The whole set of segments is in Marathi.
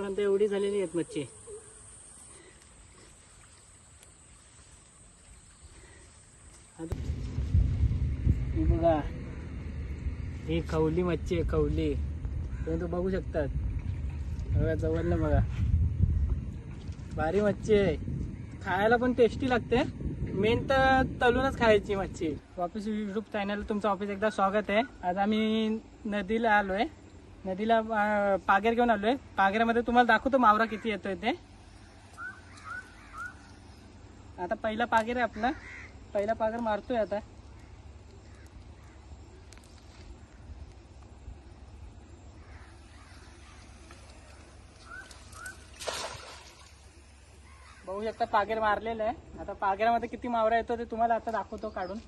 आतापर्यंत एवढी झालेली आहेत मच्छी. ही बघा, ही खवली मच्छी आहे, खवली. तुम्ही बघू शकतात बघा, जवळनं बघा. भारी मच्छी आहे, खायला पण टेस्टी लागते. मेन तर तळूनच खायची मच्छी. वापस यूट्यूब चॅनल तुमचं वापस एकदा स्वागत आहे. आज आम्ही नदीला आलोय, नदीला पागेर घेऊन आलोय. पागेरामध्ये तुम्हाला दाखवतो मावरा किती येतोय ते. आता पहिला पागेर आहे आपला, पहिला पागेर मारतोय आता. बघू शकता पागेर मारलेलं आहे. आता पागेरामध्ये किती मावरा येतो ते तुम्हाला आता दाखवतो काढून.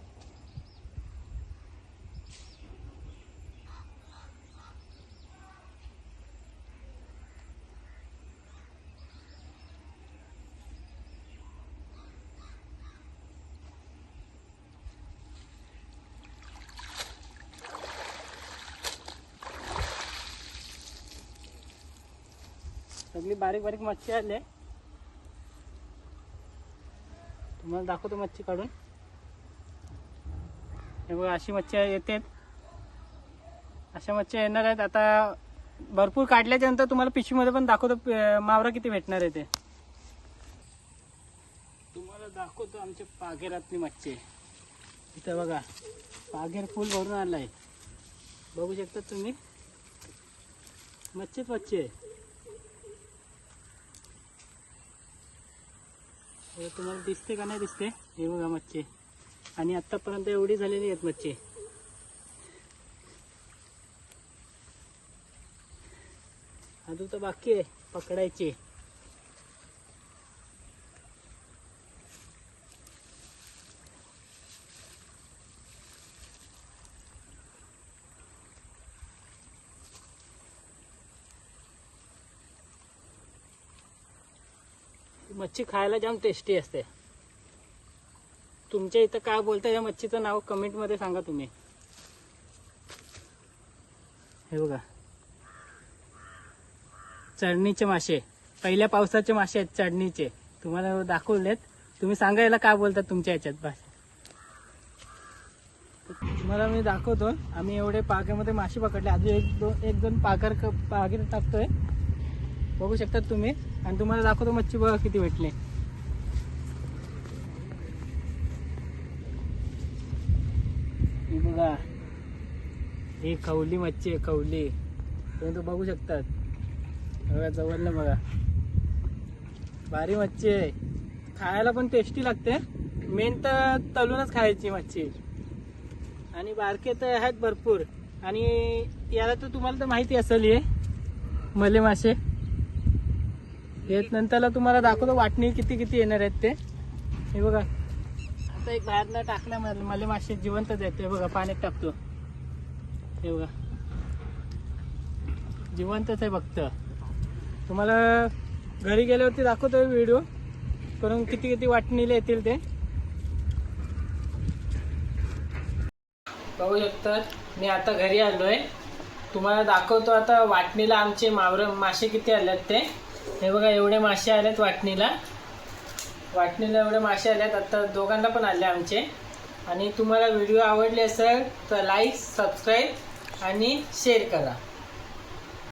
सगळी बारीक बारीक मच्छी आले, तुम्हाला दाखवतो मच्छी काढून. हे बघा, अशी मच्छी येते, अशा मच्छी येणार आहेत. आता भरपूर काढल्याच्या नंतर तुम्हाला पिशवीमध्ये पण दाखवतो मावरा किती भेटणार आहे ते. तुम्हाला दाखवतो आमच्या पागेरातली मच्छी. इथं बघा, पागेर फुल भरून आलाय, बघू शकता तुम्ही. मच्छीच मच्छी आहे. तुम्हाला दिसते का नाही दिसते, हे बघा मच्छी. आणि आतापर्यंत एवढी झालेली आहेत मच्छी. अजून तर बाकी आहे पकडायची. मच्छी खायला जाम टेस्टी असते. तुमच्या इथं काय बोलता या मच्छीचं नाव कमेंट मध्ये सांगा तुम्ही. हे बघा, चढणीचे मासे, पहिल्या पावसाचे मासे आहेत चढणीचे. तुम्हाला दाखवलेत, तुम्ही सांगा याला काय बोलतात तुमच्या ह्याच्यात भाषा. तुम्हाला मी दाखवतो. आम्ही एवढे पाग्यामध्ये मासे पकडले. अजून एक दोन पागेर टाकतोय, बघू शकतात तुम्ही. आणि तुम्हाला दाखवतो मच्छी बघा किती भेटले. ही बघा, ही खवली मच्छी आहे, खवली. तुम्ही बघू शकतात बघा, जवळनं बघा. भारी मच्छी आहे, खायला पण टेस्टी लागते. मेन तर तळूनच खायची मच्छी. आणि बारके तर आहेत भरपूर. आणि याला तर तुम्हाला तर माहिती असेल, हे मले मासे येत. नंतरला तुम्हाला दाखवतो वाटणी किती किती येणार आहेत ते. हे बघा, आता एक बाहेरनं टाकल्या मले मासे जिवंतच आहेत. ते बघा, पाण्यात टाकतो. हे बघा, जिवंतच आहे. फक्त तुम्हाला घरी गेल्यावरती दाखवतो व्हिडिओ करून किती किती वाटणीला येतील ते. बघू शकतात मी आता घरी आलोय. तुम्हाला दाखवतो आता वाटणीला आमचे मासे किती आलेत ते. हे बघा, एवढे मासे आलेत वाटणीला. एवढे मासे आलेत. आता दोघांना पण आले आमचे. आणि तुम्हाला व्हिडिओ आवडले असेल तर लाईक, सबस्क्राईब आणि शेअर करा.